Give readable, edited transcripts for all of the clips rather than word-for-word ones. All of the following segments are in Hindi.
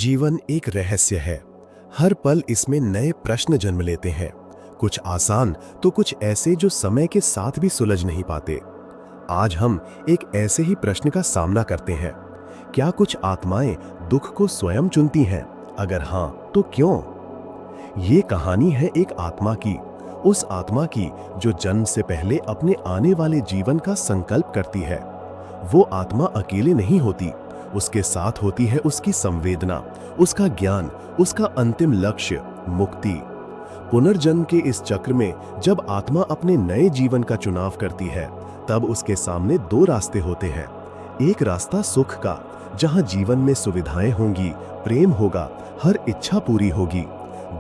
जीवन एक रहस्य है। हर पल इसमें नए प्रश्न जन्म लेते हैं, कुछ आसान तो कुछ ऐसे जो समय के साथ भी सुलझ नहीं पाते। आज हम एक ऐसे ही प्रश्न का सामना करते हैं। क्या कुछ आत्माएं दुख को स्वयं चुनती हैं? अगर हां, तो क्यों? ये कहानी है एक आत्मा की, उस आत्मा की जो जन्म से पहले अपने आने वाले जीवन का संकल्प करती है। वो आत्मा अकेले नहीं होती, उसके साथ होती है उसकी संवेदना, उसका ज्ञान, उसका अंतिम लक्ष्य मुक्ति। पुनर्जन्म के इस चक्र में जब आत्मा अपने नए जीवन का चुनाव करती है, तब उसके सामने दो रास्ते होते हैं। एक रास्ता सुख का, जहां जीवन में सुविधाएं होंगी, प्रेम होगा, हर इच्छा पूरी होगी।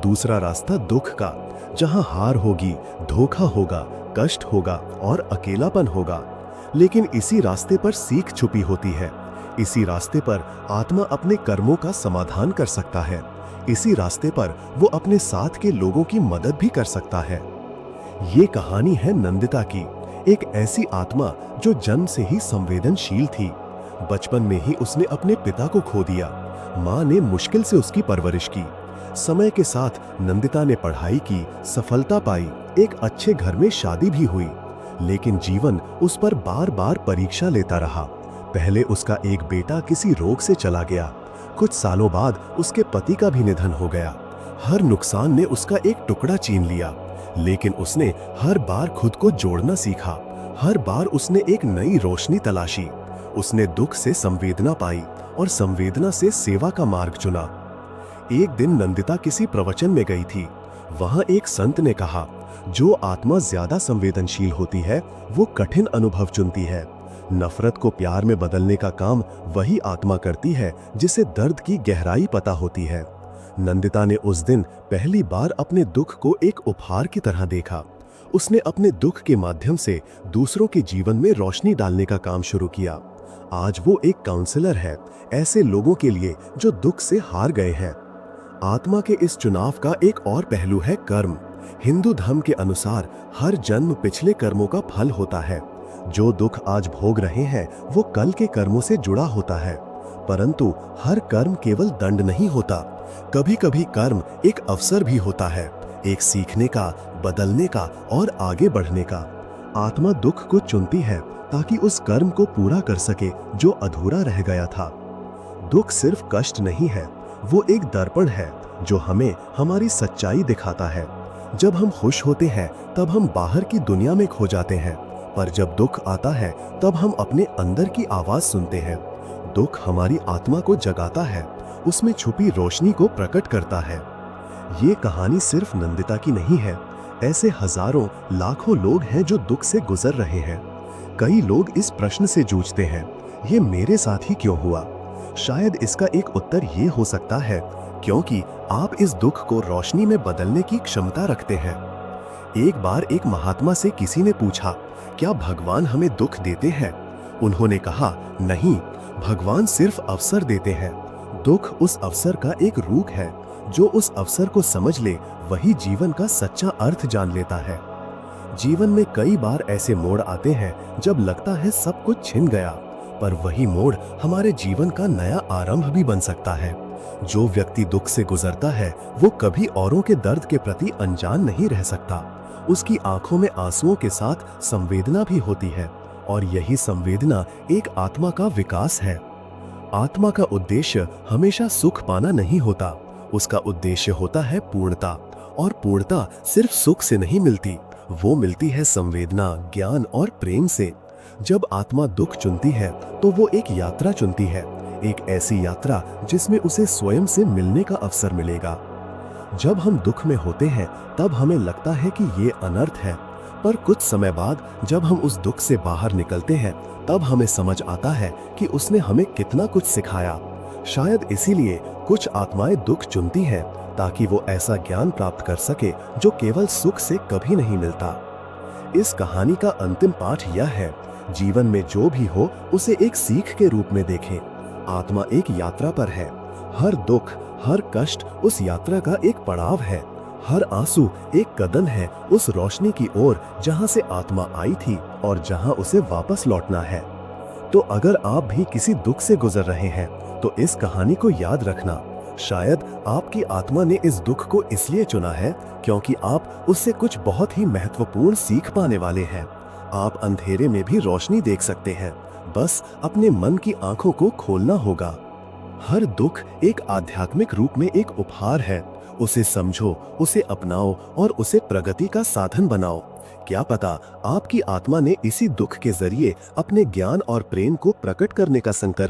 दूसरा रास्ता दुख का, जहां हार होगी, धोखा होगा, कष्ट होगा और अकेलापन होगा। लेकिन इसी रास्ते पर सीख छुपी होती है। इसी रास्ते पर आत्मा अपने कर्मों का समाधान कर सकता है। इसी रास्ते पर वो अपने साथ के लोगों की मदद भी कर सकता है। ये कहानी है नंदिता की, एक ऐसी आत्मा जो जन्म से ही संवेदनशील थी। बचपन में ही उसने अपने पिता को खो दिया। माँ ने मुश्किल से उसकी परवरिश की। समय के साथ नंदिता ने पढ़ाई की, सफलता पाई, एक अच्छे घर में शादी भी हुई। लेकिन जीवन उस पर बार बार परीक्षा लेता रहा। पहले उसका एक बेटा किसी रोग से चला गया। कुछ सालों बाद उसके पति का भी निधन हो गया। हर नुकसान ने उसका एक टुकड़ा छीन लिया। लेकिन उसने हर बार खुद को जोड़ना सीखा। हर बार उसने एक नई रोशनी तलाशी। उसने दुख से संवेदना पाई और संवेदना से सेवा का मार्ग चुना। एक दिन नंदिता किसी प्रवचन में गई थी। वहां एक संत ने कहा, जो आत्मा ज्यादा संवेदनशील होती है वो कठिन अनुभव चुनती है। नफरत को प्यार में बदलने का काम वही आत्मा करती है जिसे दर्द की गहराई पता होती है। नंदिता ने उस दिन पहली बार अपने दुख को एक उपहार की तरह देखा। उसने अपने दुख के माध्यम से दूसरों के जीवन में रोशनी डालने का काम शुरू किया। आज वो एक काउंसलर है, ऐसे लोगों के लिए जो दुख से हार गए हैं। आत्मा के इस चुनाव का एक और पहलू है कर्म। हिंदू धर्म के अनुसार हर जन्म पिछले कर्मों का फल होता है। जो दुख आज भोग रहे हैं वो कल के कर्मों से जुड़ा होता है। परंतु हर कर्म केवल दंड नहीं होता। कभी कभी कर्म एक अवसर भी होता है, एक सीखने का, बदलने का और आगे बढ़ने का। आत्मा दुख को चुनती है ताकि उस कर्म को पूरा कर सके जो अधूरा रह गया था। दुख सिर्फ कष्ट नहीं है, वो एक दर्पण है जो हमें हमारी सच्चाई दिखाता है। जब हम खुश होते हैं तब हम बाहर की दुनिया में खो जाते हैं, पर जब दुख आता है तब हम अपने अंदर की आवाज सुनते हैं। दुख हमारी आत्मा को जगाता है, उसमें छुपी रोशनी को प्रकट करता है। ये कहानी सिर्फ नंदिता की नहीं है। ऐसे हजारों लाखों लोग हैं जो दुख से गुजर रहे हैं। कई लोग इस प्रश्न से जूझते हैं, ये मेरे साथ ही क्यों हुआ? शायद इसका एक उत्तर ये हो सकता है, क्योंकि आप इस दुख को रोशनी में बदलने की क्षमता रखते हैं। एक बार एक महात्मा से किसी ने पूछा, क्या भगवान हमें दुख देते हैं? उन्होंने कहा, नहीं, भगवान सिर्फ अवसर देते हैं। दुख उस अवसर का एक रूप है। जो उस अवसर को समझ ले वही जीवन का सच्चा अर्थ जान लेता है। जीवन में कई बार ऐसे मोड़ आते हैं जब लगता है सब कुछ छिन गया, पर वही मोड़ हमारे जीवन का नया आरंभ भी बन सकता है। जो व्यक्ति दुख से गुजरता है वो कभी औरों के दर्द के प्रति अनजान नहीं रह सकता। उसकी आंखों में आंसुओं के साथ संवेदना भी होती है, और यही संवेदना एक आत्मा का विकास है। आत्मा का उद्देश्य हमेशा सुख पाना नहीं होता, उसका उद्देश्य होता है पूर्णता। और पूर्णता सिर्फ सुख से नहीं मिलती, वो मिलती है संवेदना, ज्ञान और प्रेम से। जब आत्मा दुख चुनती है तो वो एक यात्रा चुनती है, एक ऐसी यात्रा जिसमें उसे स्वयं से मिलने का अवसर मिलेगा। जब हम दुख में होते हैं तब हमें लगता है कि ये अनर्थ है, पर कुछ समय बाद जब हम उस दुख से बाहर निकलते हैं तब हमें समझ आता है कि उसने हमें कितना कुछ सिखाया। शायद इसीलिए कुछ आत्माएं दुख चुनती हैं, ताकि वो ऐसा ज्ञान प्राप्त कर सके जो केवल सुख से कभी नहीं मिलता। इस कहानी का अंतिम पाठ यह है, जीवन में जो भी हो उसे एक सीख के रूप में देखें। आत्मा एक यात्रा पर है। हर दुख, हर कष्ट उस यात्रा का एक पड़ाव है। हर आंसू एक कदम है उस रोशनी की ओर जहां से आत्मा आई थी और जहां उसे वापस लौटना है। तो अगर आप भी किसी दुख से गुजर रहे हैं तो इस कहानी को याद रखना। शायद आपकी आत्मा ने इस दुख को इसलिए चुना है क्योंकि आप उससे कुछ बहुत ही महत्वपूर्ण सीख पाने वाले हैं। आप अंधेरे में भी रोशनी देख सकते हैं, बस अपने मन की आंखों को खोलना होगा। हर दुख एक आध्यात्मिक रूप में एक उपहार है। उसे समझो, उसे अपनाओ और उसे प्रगति का साधन बनाओ। क्या पता आपकी आत्मा ने इसी दुख के जरिए अपने ज्ञान और प्रेम को प्रकट करने का संकल्प